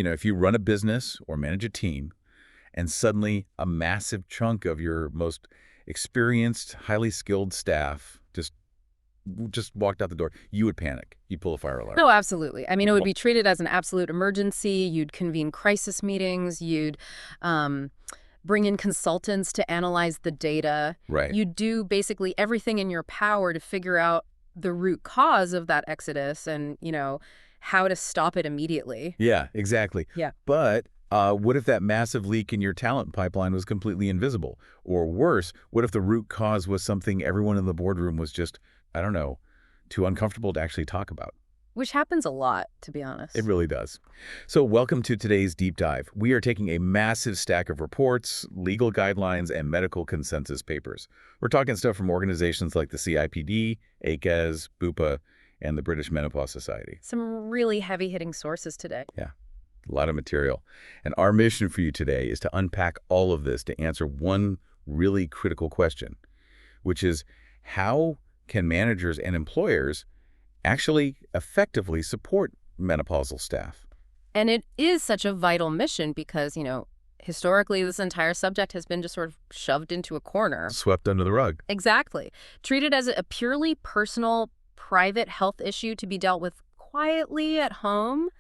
If you run a business or manage a team, and suddenly a massive chunk of your most experienced, highly skilled staff just walked out the door, you would panic. You'd pull a fire alarm. No, absolutely. I mean, it would be treated as an absolute emergency. You'd convene crisis meetings. You'd bring in consultants to analyze the data. Right. You'd do basically everything in your power to figure out the root cause of that exodus and, how to stop it immediately. Yeah, exactly. Yeah. But what if that massive leak in your talent pipeline was completely invisible? Or worse, what if the root cause was something everyone in the boardroom was just, I don't know, too uncomfortable to actually talk about? Which happens a lot, to be honest. It really does. So welcome to today's deep dive. We are taking a massive stack of reports, legal guidelines, and medical consensus papers. We're talking stuff from organizations like the CIPD, ACAS, BUPA, and the British Menopause Society. Some really heavy-hitting sources today. Yeah, a lot of material. And our mission for you today is to unpack all of this to answer one really critical question, which is how can managers and employers actually effectively support menopausal staff? And it is such a vital mission because, historically this entire subject has been just sort of shoved into a corner. Swept under the rug. Exactly. Treated as a purely personal, private health issue to be dealt with quietly at home.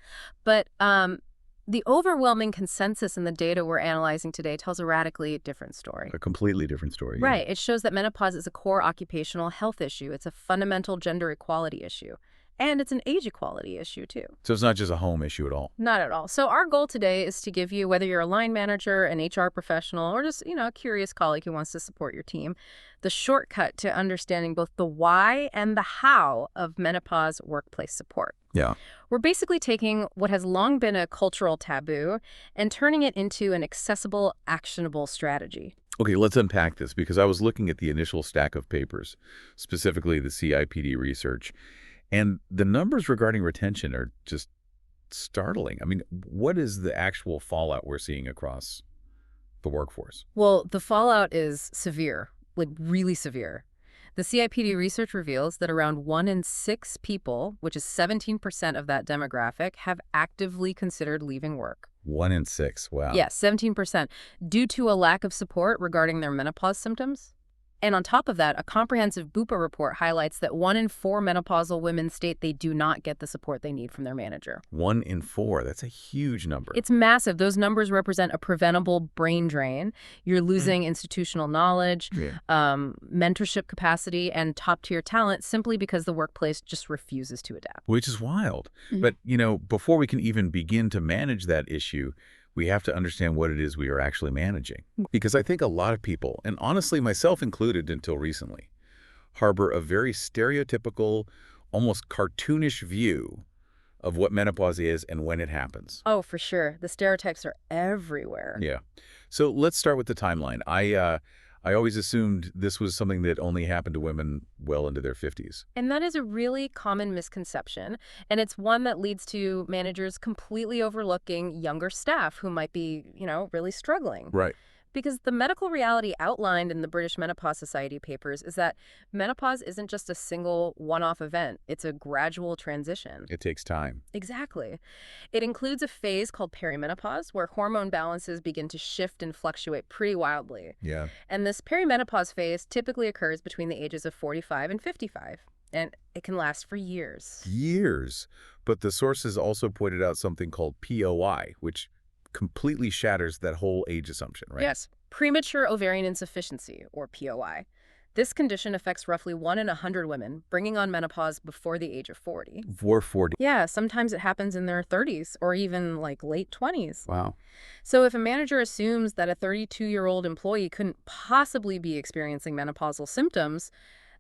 But the overwhelming consensus in the data we're analyzing today tells a radically different story. A completely different story. Right. It shows that menopause is a core occupational health issue. It's a fundamental gender equality issue. And it's an age equality issue, too. So it's not just a home issue at all. Not at all. So our goal today is to give you, whether you're a line manager, an HR professional, or just, a curious colleague who wants to support your team, the shortcut to understanding both the why and the how of menopause workplace support. Yeah. We're basically taking what has long been a cultural taboo and turning it into an accessible, actionable strategy. Okay, let's unpack this because I was looking at the initial stack of papers, specifically the CIPD research, and the numbers regarding retention are just startling. I mean, what is the actual fallout we're seeing across the workforce? Well, the fallout is severe, like really severe. The CIPD research reveals that around 1 in 6 people, which is 17% of that demographic, have actively considered leaving work. 1 in 6, wow. Yes, 17%, due to a lack of support regarding their menopause symptoms. And on top of that, a comprehensive BUPA report highlights that 1 in 4 menopausal women state they do not get the support they need from their manager. 1 in 4, that's a huge number. It's massive. Those numbers represent a preventable brain drain. You're losing institutional knowledge, mentorship capacity, and top-tier talent simply because the workplace just refuses to adapt. Which is wild. But, before we can even begin to manage that issue, we have to understand what it is we are actually managing. Because I think a lot of people, and honestly myself included until recently, harbor a very stereotypical, almost cartoonish view of what menopause is and when it happens. Oh, for sure. The stereotypes are everywhere. Yeah. So let's start with the timeline. I always assumed this was something that only happened to women well into their 50s. And that is a really common misconception. And it's one that leads to managers completely overlooking younger staff who might be, really struggling. Right. Because the medical reality outlined in the British Menopause Society papers is that menopause isn't just a single one-off event. It's a gradual transition. It takes time. Exactly. It includes a phase called perimenopause, where hormone balances begin to shift and fluctuate pretty wildly. Yeah. And this perimenopause phase typically occurs between the ages of 45 and 55. And it can last for years. Years. But the sources also pointed out something called POI, which completely shatters that whole age assumption, right? Yes. Premature ovarian insufficiency, or POI. This condition affects roughly 1 in 100 women, bringing on menopause before the age of 40. Before 40. Yeah, sometimes it happens in their 30s or even late 20s. Wow. So if a manager assumes that a 32-year-old employee couldn't possibly be experiencing menopausal symptoms,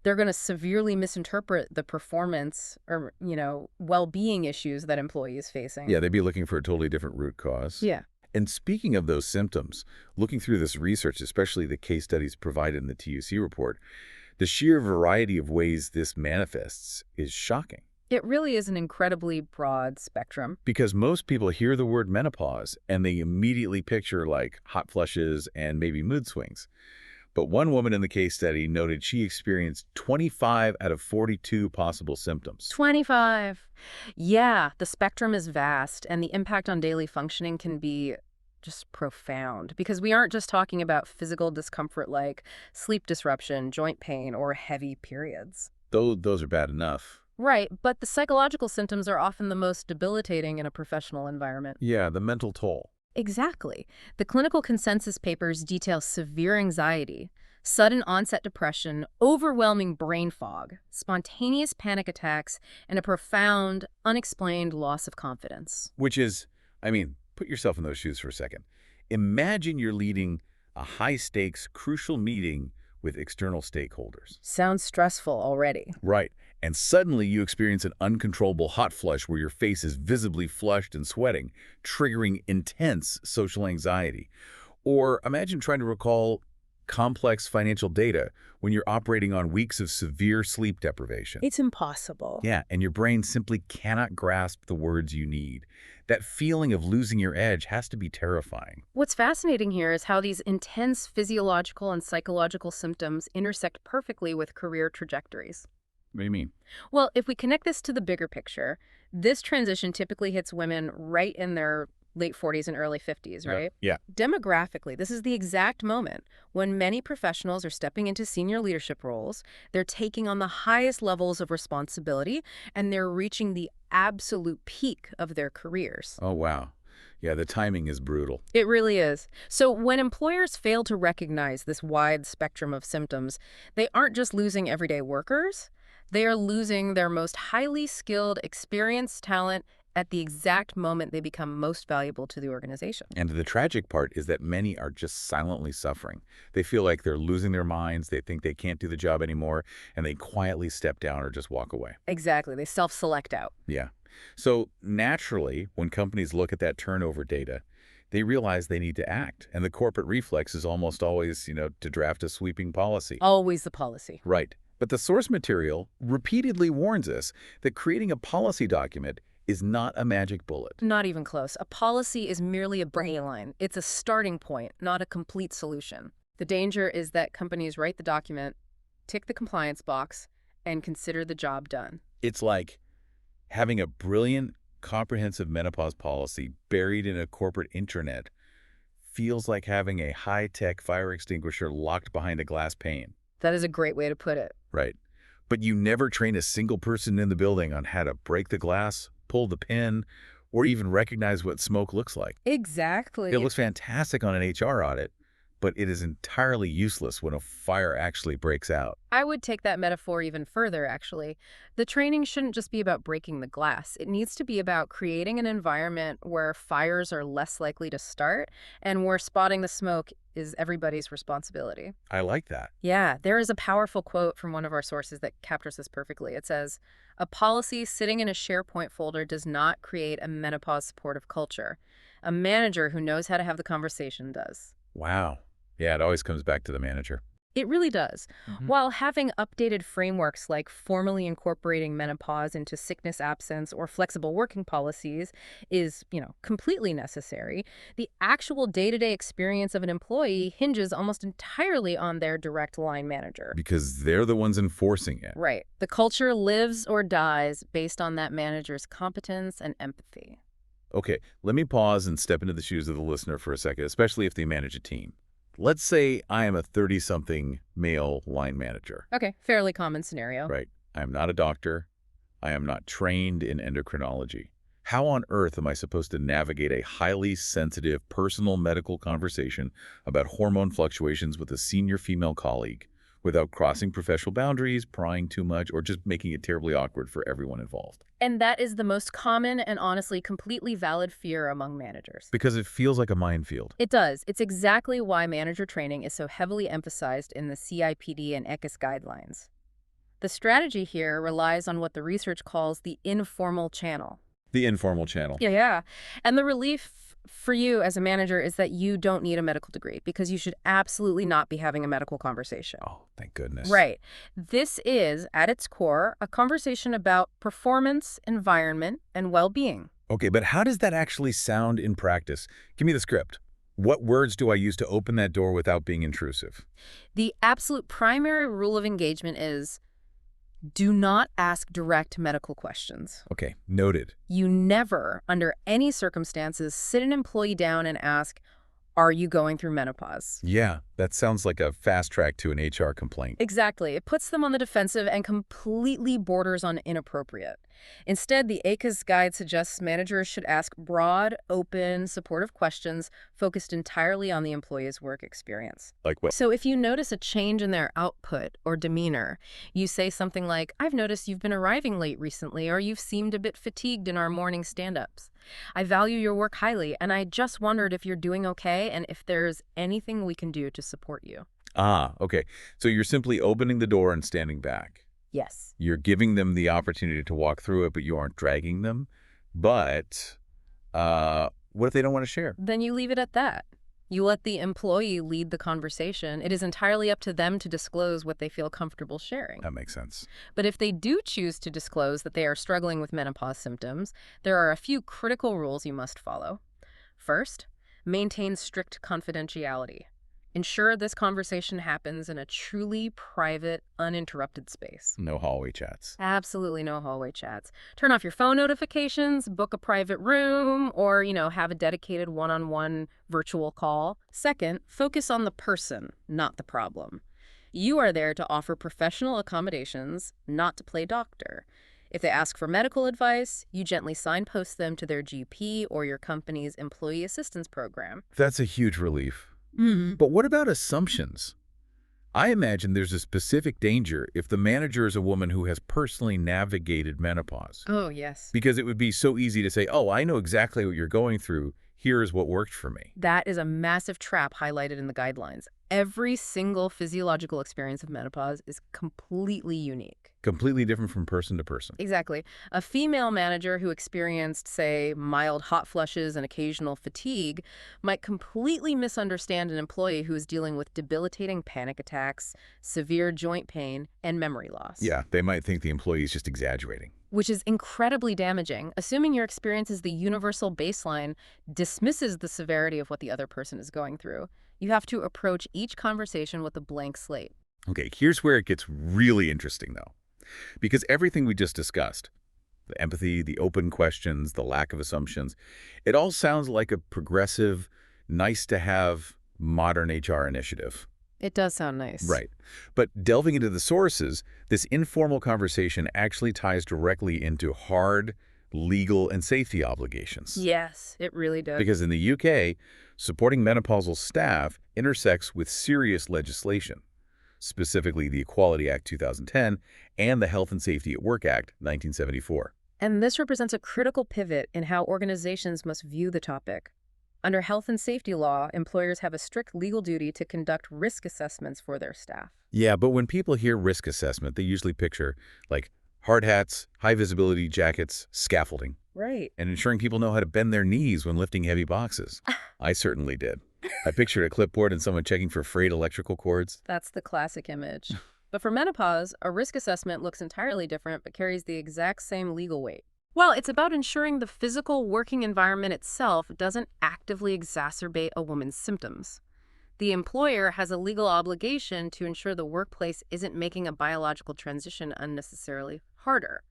they're going to severely misinterpret the performance or, well-being issues that employee is facing. Yeah, they'd be looking for a totally different root cause. Yeah. And speaking of those symptoms, looking through this research, especially the case studies provided in the TUC report, the sheer variety of ways this manifests is shocking. It really is an incredibly broad spectrum. Because most people hear the word menopause and they immediately picture hot flushes and maybe mood swings. But one woman in the case study noted she experienced 25 out of 42 possible symptoms. 25. Yeah, the spectrum is vast, and the impact on daily functioning can be just profound because we aren't just talking about physical discomfort like sleep disruption, joint pain, or heavy periods. Those are bad enough. Right, but the psychological symptoms are often the most debilitating in a professional environment. Yeah, the mental toll. Exactly. The clinical consensus papers detail severe anxiety, sudden onset depression, overwhelming brain fog, spontaneous panic attacks, and a profound, unexplained loss of confidence. Which is, I mean, put yourself in those shoes for a second. Imagine you're leading a high-stakes, crucial meeting with external stakeholders. Sounds stressful already. Right. And suddenly you experience an uncontrollable hot flush where your face is visibly flushed and sweating, triggering intense social anxiety. Or imagine trying to recall complex financial data when you're operating on weeks of severe sleep deprivation. It's impossible. Yeah, and your brain simply cannot grasp the words you need. That feeling of losing your edge has to be terrifying. What's fascinating here is how these intense physiological and psychological symptoms intersect perfectly with career trajectories. What do you mean? Well, if we connect this to the bigger picture, this transition typically hits women right in their late 40s and early 50s, right? Yeah. Demographically, this is the exact moment when many professionals are stepping into senior leadership roles, they're taking on the highest levels of responsibility, and they're reaching the absolute peak of their careers. Oh, wow. Yeah, the timing is brutal. It really is. So when employers fail to recognize this wide spectrum of symptoms, they aren't just losing everyday workers, they are losing their most highly skilled, experienced talent at the exact moment they become most valuable to the organization. And the tragic part is that many are just silently suffering. They feel like they're losing their minds, they think they can't do the job anymore, and they quietly step down or just walk away. Exactly. They self-select out. Yeah. So naturally, when companies look at that turnover data, they realize they need to act. And the corporate reflex is almost always, to draft a sweeping policy. Always the policy. Right. But the source material repeatedly warns us that creating a policy document is not a magic bullet. Not even close. A policy is merely a line. It's a starting point, not a complete solution. The danger is that companies write the document, tick the compliance box, and consider the job done. It's like having a brilliant, comprehensive menopause policy buried in a corporate intranet feels like having a high-tech fire extinguisher locked behind a glass pane. That is a great way to put it. Right. But you never train a single person in the building on how to break the glass, pull the pin, or even recognize what smoke looks like. Exactly. It looks fantastic on an HR audit, but it is entirely useless when a fire actually breaks out. I would take that metaphor even further, actually. The training shouldn't just be about breaking the glass. It needs to be about creating an environment where fires are less likely to start and where spotting the smoke is everybody's responsibility. I like that. Yeah, there is a powerful quote from one of our sources that captures this perfectly. It says, "A policy sitting in a SharePoint folder does not create a menopause supportive culture. A manager who knows how to have the conversation does." Wow. Yeah, it always comes back to the manager. It really does. While having updated frameworks like formally incorporating menopause into sickness absence or flexible working policies is, completely necessary, the actual day-to-day experience of an employee hinges almost entirely on their direct line manager. Because they're the ones enforcing it. Right. The culture lives or dies based on that manager's competence and empathy. Okay, let me pause and step into the shoes of the listener for a second, especially if they manage a team. Let's say I am a 30-something male line manager. Okay, fairly common scenario. Right. I am not a doctor. I am not trained in endocrinology. How on earth am I supposed to navigate a highly sensitive personal medical conversation about hormone fluctuations with a senior female colleague without crossing professional boundaries, prying too much, or just making it terribly awkward for everyone involved? And that is the most common and honestly completely valid fear among managers. Because it feels like a minefield. It does. It's exactly why manager training is so heavily emphasized in the CIPD and ECIS guidelines. The strategy here relies on what the research calls the informal channel. The informal channel. Yeah. And the relief for you as a manager is that you don't need a medical degree because you should absolutely not be having a medical conversation. Oh, thank goodness. Right. This is, at its core, a conversation about performance, environment, and well-being. Okay, but how does that actually sound in practice? Give me the script. What words do I use to open that door without being intrusive? The absolute primary rule of engagement is do not ask direct medical questions. Okay, noted. You never, under any circumstances, sit an employee down and ask, are you going through menopause? Yeah, that sounds like a fast track to an HR complaint. Exactly. It puts them on the defensive and completely borders on inappropriate. Instead, the ACAS guide suggests managers should ask broad, open, supportive questions focused entirely on the employee's work experience. Like what? So if you notice a change in their output or demeanor, you say something like, I've noticed you've been arriving late recently, or you've seemed a bit fatigued in our morning stand-ups. I value your work highly, and I just wondered if you're doing okay and if there's anything we can do to support you. Ah, okay. So you're simply opening the door and standing back. Yes. You're giving them the opportunity to walk through it, but you aren't dragging them. But what if they don't want to share? Then you leave it at that. You let the employee lead the conversation. It is entirely up to them to disclose what they feel comfortable sharing. That makes sense. But if they do choose to disclose that they are struggling with menopause symptoms, there are a few critical rules you must follow. First, maintain strict confidentiality. Ensure this conversation happens in a truly private, uninterrupted space. No hallway chats. Absolutely no hallway chats. Turn off your phone notifications, book a private room, or, have a dedicated one-on-one virtual call. Second, focus on the person, not the problem. You are there to offer professional accommodations, not to play doctor. If they ask for medical advice, you gently signpost them to their GP or your company's employee assistance program. That's a huge relief. Mm-hmm. But what about assumptions? I imagine there's a specific danger if the manager is a woman who has personally navigated menopause. Oh, yes. Because it would be so easy to say, oh, I know exactly what you're going through. Here's what worked for me. That is a massive trap highlighted in the guidelines. Every single physiological experience of menopause is completely unique. Completely different from person to person. Exactly. A female manager who experienced, say, mild hot flushes and occasional fatigue might completely misunderstand an employee who is dealing with debilitating panic attacks, severe joint pain, and memory loss. Yeah, they might think the employee is just exaggerating. Which is incredibly damaging. Assuming your experience is the universal baseline dismisses the severity of what the other person is going through. You have to approach each conversation with a blank slate. Okay, here's where it gets really interesting, though. Because everything we just discussed, the empathy, the open questions, the lack of assumptions, it all sounds like a progressive, nice-to-have modern HR initiative. It does sound nice. Right. But delving into the sources, this informal conversation actually ties directly into hard legal and safety obligations. Yes, it really does. Because in the UK, supporting menopausal staff intersects with serious legislation, specifically the Equality Act 2010 and the Health and Safety at Work Act 1974. And this represents a critical pivot in how organizations must view the topic. Under health and safety law, employers have a strict legal duty to conduct risk assessments for their staff. Yeah, but when people hear risk assessment, they usually picture, like, hard hats, high-visibility jackets, scaffolding. Right. And ensuring people know how to bend their knees when lifting heavy boxes. I certainly did. I pictured a clipboard and someone checking for frayed electrical cords. That's the classic image. But for menopause, a risk assessment looks entirely different but carries the exact same legal weight. Well, it's about ensuring the physical working environment itself doesn't actively exacerbate a woman's symptoms. The employer has a legal obligation to ensure the workplace isn't making a biological transition unnecessarily harder.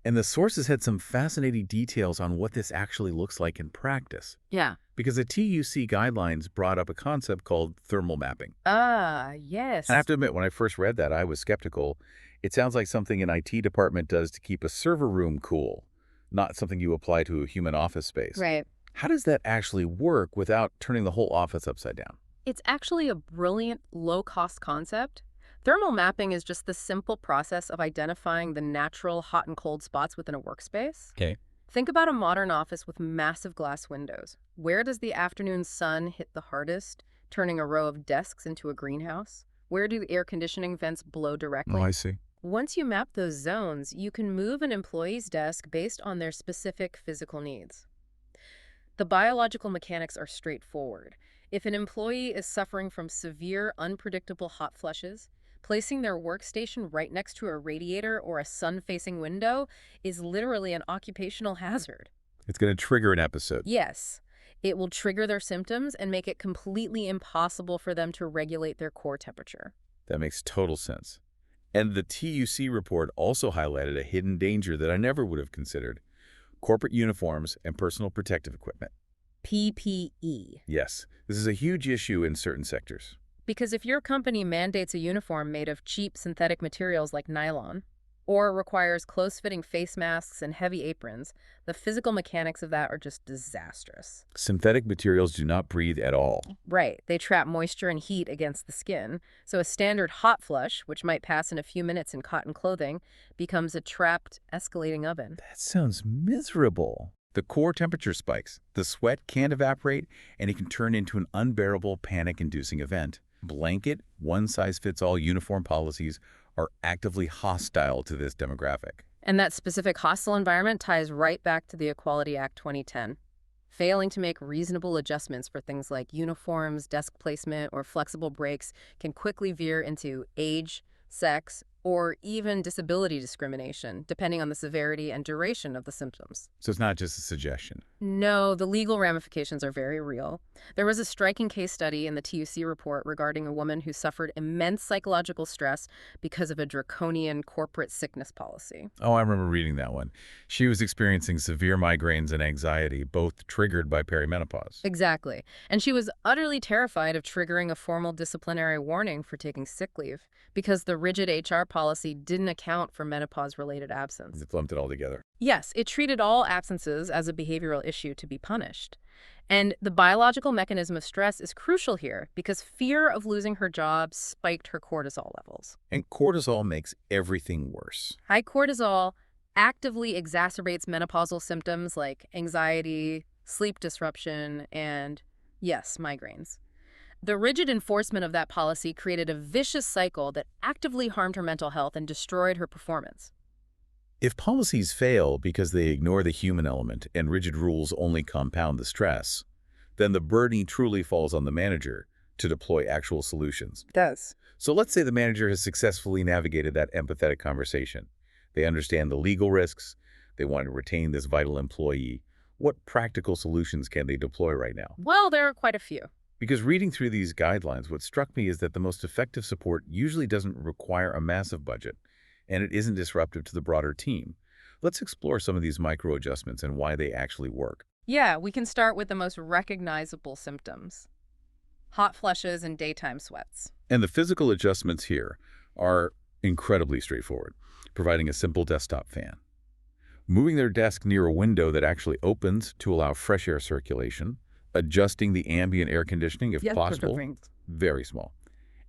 And the sources had some fascinating details on what this actually looks like in practice. Yeah. Because the TUC guidelines brought up a concept called thermal mapping. Ah, yes. And I have to admit, when I first read that, I was skeptical. It sounds like something an IT department does to keep a server room cool, not something you apply to a human office space. Right. How does that actually work without turning the whole office upside down? It's actually a brilliant, low-cost concept. Thermal mapping is just the simple process of identifying the natural hot and cold spots within a workspace. Okay. Think about a modern office with massive glass windows. Where does the afternoon sun hit the hardest, turning a row of desks into a greenhouse? Where do the air conditioning vents blow directly? Oh, I see. Once you map those zones, you can move an employee's desk based on their specific physical needs. The biological mechanics are straightforward. If an employee is suffering from severe, unpredictable hot flushes, placing their workstation right next to a radiator or a sun-facing window is literally an occupational hazard. It's going to trigger an episode. Yes. It will trigger their symptoms and make it completely impossible for them to regulate their core temperature. That makes total sense. And the TUC report also highlighted a hidden danger that I never would have considered: corporate uniforms and personal protective equipment. PPE. Yes, this is a huge issue in certain sectors. Because if your company mandates a uniform made of cheap synthetic materials like nylon, or requires close-fitting face masks and heavy aprons, the physical mechanics of that are just disastrous. Synthetic materials do not breathe at all. Right, they trap moisture and heat against the skin, so a standard hot flush, which might pass in a few minutes in cotton clothing, becomes a trapped, escalating oven. That sounds miserable. The core temperature spikes, the sweat can't evaporate, and it can turn into an unbearable, panic-inducing event. Blanket, one-size-fits-all uniform policies are actively hostile to this demographic. And that specific hostile environment ties right back to the Equality Act 2010. Failing to make reasonable adjustments for things like uniforms, desk placement, or flexible breaks can quickly veer into age, sex, or even disability discrimination, depending on the severity and duration of the symptoms. So it's not just a suggestion. No, the legal ramifications are very real. There was a striking case study in the TUC report regarding a woman who suffered immense psychological stress because of a draconian corporate sickness policy. Oh, I remember reading that one. She was experiencing severe migraines and anxiety, both triggered by perimenopause. Exactly. And she was utterly terrified of triggering a formal disciplinary warning for taking sick leave because the rigid HR policy didn't account for menopause-related absence. It lumped it all together. Yes, it treated all absences as a behavioral issue to be punished. And the biological mechanism of stress is crucial here because fear of losing her job spiked her cortisol levels. And cortisol makes everything worse. High cortisol actively exacerbates menopausal symptoms like anxiety, sleep disruption, and, yes, migraines. The rigid enforcement of that policy created a vicious cycle that actively harmed her mental health and destroyed her performance. If policies fail because they ignore the human element and rigid rules only compound the stress, then the burden truly falls on the manager to deploy actual solutions. It does. So let's say the manager has successfully navigated that empathetic conversation. They understand the legal risks. They want to retain this vital employee. What practical solutions can they deploy right now? Well, there are quite a few. Because reading through these guidelines, what struck me is that the most effective support usually doesn't require a massive budget, and it isn't disruptive to the broader team. Let's explore some of these micro adjustments and why they actually work. Yeah, we can start with the most recognizable symptoms: hot flushes and daytime sweats. And the physical adjustments here are incredibly straightforward, providing a simple desktop fan, moving their desk near a window that actually opens to allow fresh air circulation, adjusting the ambient air conditioning if possible, very small,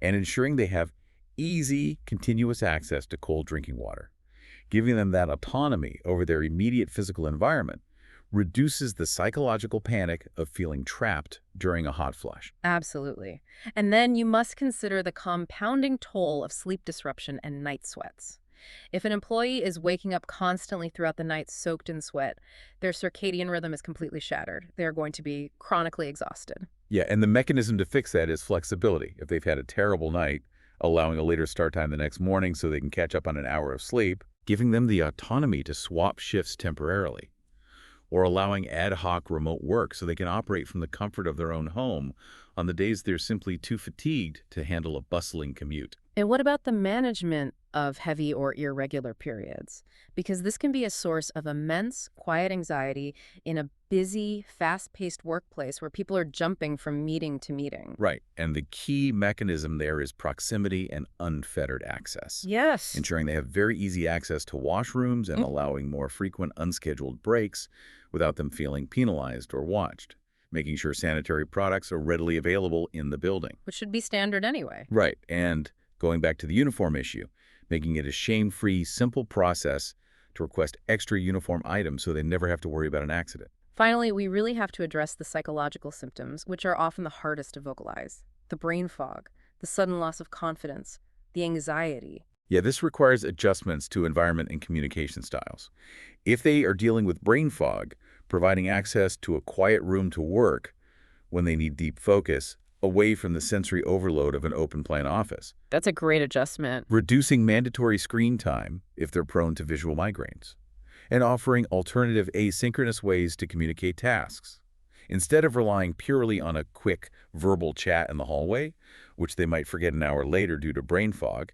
and ensuring they have easy, continuous access to cold drinking water. Giving them that autonomy over their immediate physical environment reduces the psychological panic of feeling trapped during a hot flush. Absolutely. And then you must consider the compounding toll of sleep disruption and night sweats. If an employee is waking up constantly throughout the night soaked in sweat, their circadian rhythm is completely shattered. They're going to be chronically exhausted. Yeah, and the mechanism to fix that is flexibility. If they've had a terrible night, allowing a later start time the next morning so they can catch up on an hour of sleep, giving them the autonomy to swap shifts temporarily, or allowing ad hoc remote work so they can operate from the comfort of their own home on the days they're simply too fatigued to handle a bustling commute. And what about the management of heavy or irregular periods? Because this can be a source of immense quiet anxiety in a busy, fast-paced workplace where people are jumping from meeting to meeting. Right, and the key mechanism there is proximity and unfettered access. Yes. Ensuring they have very easy access to washrooms and allowing more frequent unscheduled breaks without them feeling penalized or watched. Making sure sanitary products are readily available in the building. Which should be standard anyway. Right, and going back to the uniform issue, making it a shame-free, simple process to request extra uniform items so they never have to worry about an accident. Finally, we really have to address the psychological symptoms, which are often the hardest to vocalize. The brain fog, the sudden loss of confidence, the anxiety. Yeah, this requires adjustments to environment and communication styles. If they are dealing with brain fog, providing access to a quiet room to work when they need deep focus, away from the sensory overload of an open-plan office. That's a great adjustment. Reducing mandatory screen time if they're prone to visual migraines. And offering alternative asynchronous ways to communicate tasks. Instead of relying purely on a quick verbal chat in the hallway, which they might forget an hour later due to brain fog,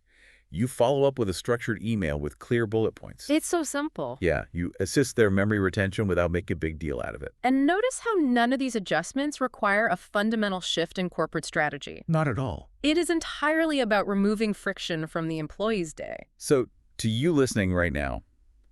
you follow up with a structured email with clear bullet points. It's so simple. Yeah, you assist their memory retention without making a big deal out of it. And notice how none of these adjustments require a fundamental shift in corporate strategy. Not at all. It is entirely about removing friction from the employee's day. So, to you listening right now,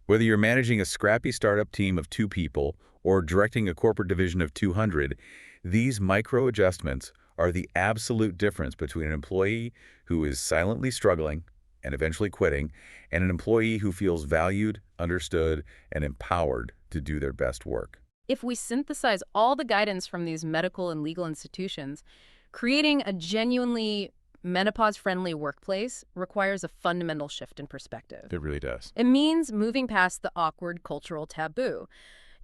whether you're managing a scrappy startup team of 2 people or directing a corporate division of 200, these micro adjustments are the absolute difference between an employee who is silently struggling and eventually quitting, and an employee who feels valued, understood, and empowered to do their best work. If we synthesize all the guidance from these medical and legal institutions, creating a genuinely menopause-friendly workplace requires a fundamental shift in perspective. It really does. It means moving past the awkward cultural taboo.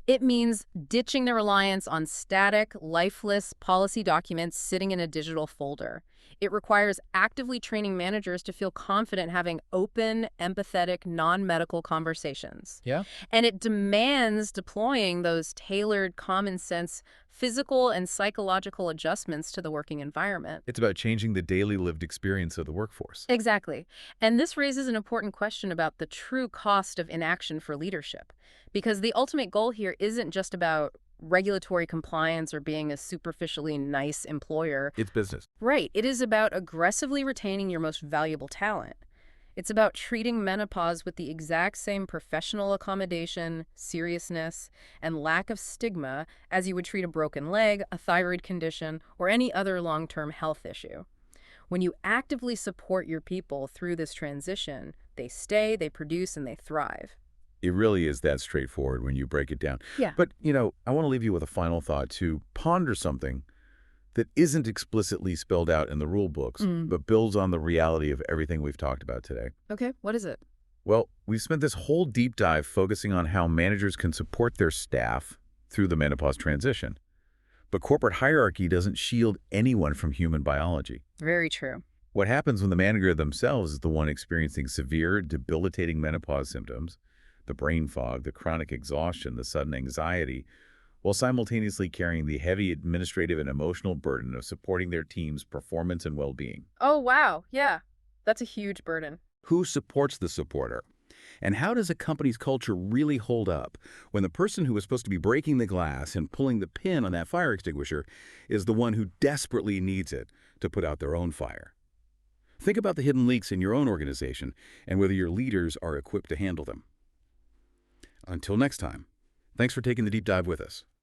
It means ditching the reliance on static, lifeless policy documents sitting in a digital folder. It requires actively training managers to feel confident having open, empathetic, non-medical conversations. Yeah? And it demands deploying those tailored, common-sense physical and psychological adjustments to the working environment. It's about changing the daily lived experience of the workforce. Exactly. And this raises an important question about the true cost of inaction for leadership. Because the ultimate goal here isn't just about regulatory compliance or being a superficially nice employer. It's business. Right. It is about aggressively retaining your most valuable talent. It's about treating menopause with the exact same professional accommodation, seriousness, and lack of stigma as you would treat a broken leg, a thyroid condition, or any other long-term health issue. When you actively support your people through this transition, they stay, they produce, and they thrive. It really is that straightforward when you break it down. Yeah. But, I want to leave you with a final thought to ponder something that isn't explicitly spelled out in the rule books, but builds on the reality of everything we've talked about today. Okay, what is it? Well, we've spent this whole deep dive focusing on how managers can support their staff through the menopause transition. But corporate hierarchy doesn't shield anyone from human biology. Very true. What happens when the manager themselves is the one experiencing severe, debilitating menopause symptoms, the brain fog, the chronic exhaustion, the sudden anxiety, while simultaneously carrying the heavy administrative and emotional burden of supporting their team's performance and well-being? Oh, wow. Yeah, that's a huge burden. Who supports the supporter? And how does a company's culture really hold up when the person who is supposed to be breaking the glass and pulling the pin on that fire extinguisher is the one who desperately needs it to put out their own fire? Think about the hidden leaks in your own organization and whether your leaders are equipped to handle them. Until next time, thanks for taking the deep dive with us.